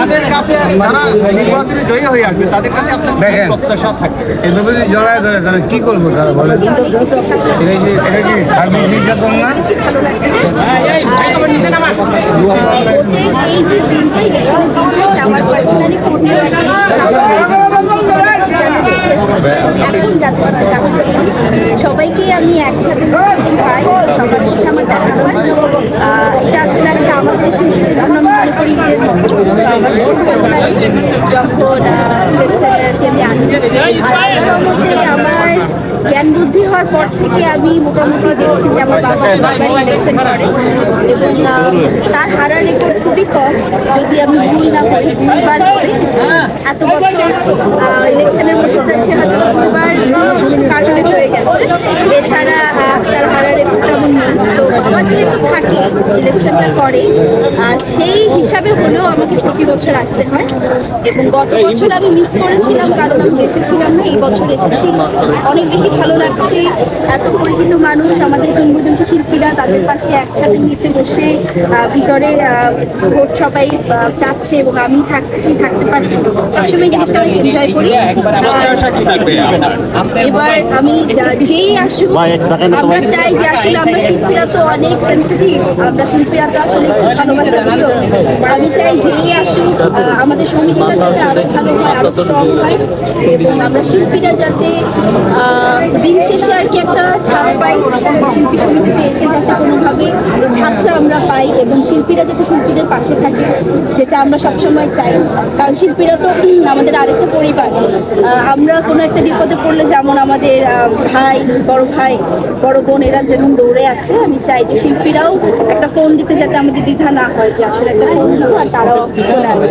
আপনাদের কাছে যারা নির্বাচনে জয়ী হয়ে আসবে তাদের কাছে আপনার প্রত্যাশা থাকবে? এভাবে যদি জড়ায় ধরে তাহলে কি করবো তারা বলে? এটা কি সার্বিক নির্যাতন না? এই যে দিনটা ইলেকশনের দিনটা আমার পার্সোনালি ফোনে এখন যাত্রা কাজ করছি সবাইকে আমি একসাথে পাই, সবার সাথে আমার দেখা হয়। এটা আসলে একটা আমাদের শিল্পীদের জন্য আমি মনে করি যে আমার খুব ভালো লাগে যখন ইলেকশনে আর কি আমি আসি। মোটামুটি আমার জ্ঞান বুদ্ধি হওয়ার পর থেকে আমি মোটামুটি দেখছি যে আমার বাবা বারবার ইলেকশন করে এবং তার হারার রেকর্ড খুবই কম, যদি আমি ভুল না করি 2বার করে এত বছর ইলেকশনের মধ্যে সে হয়তো 2বার কার্ডলেস হয়ে গেছে। এছাড়া তার হারার রেকর্ড তেমন নেই। তো আমার যেহেতু থাকে ইলেকশনটা করে সেই হিসাবে হলেও আমাকে প্রতি বছর আসতে হয় এবং গত বছর আমি মিস করেছিলাম কারণ আমি এসেছিলাম না, এই বছর এসেছি। অনেক বেশি ভালো লাগছে, এত পরিচিত মানুষ, আমাদের কিংবদন্তি শিল্পীরা তাদের পাশে একসাথে নিচে বসে ভিতরে ভোট সবাই চাচ্ছে এবং আমি থাকতে পারছি, সবসময় জিনিসটা অনেক এনজয় করি। এবার আমি যেই আসুক আমরা চাই যে আসলে আমরা শিল্পীরা তো অনেক সেন্সিটিভ, আমরা শিল্পীরা তো আসলে একটু ভালোবাসা প্রিয়। আমি চাই যেই আসুক আমাদের সমিতিটা যাতে আরো ভালো হয়, আরো স্ট্রং হয় এবং আমরা শিল্পীরা যাতে দিন শেষে আর কি একটা ছাপ পাই, শিল্পী সমিতিতে এসে যাতে কোনোভাবে ছাপটা আমরা পাই এবং শিল্পীরা যাতে শিল্পীদের পাশে থাকে, যেটা আমরা সবসময় চাই। কারণ শিল্পীরা তো আমাদের আরেকটা পরিবার। আমরা কোনো একটা বিপদে পড়লে যেমন আমাদের ভাই, বড় বোন এরা যেমন দৌড়ে আসে, আমি চাই যে শিল্পীরাও একটা ফোন দিতে যাতে আমাদের দ্বিধা না হয় যে আসলে একটা ফোন দিব আর তারাও চলে আসে।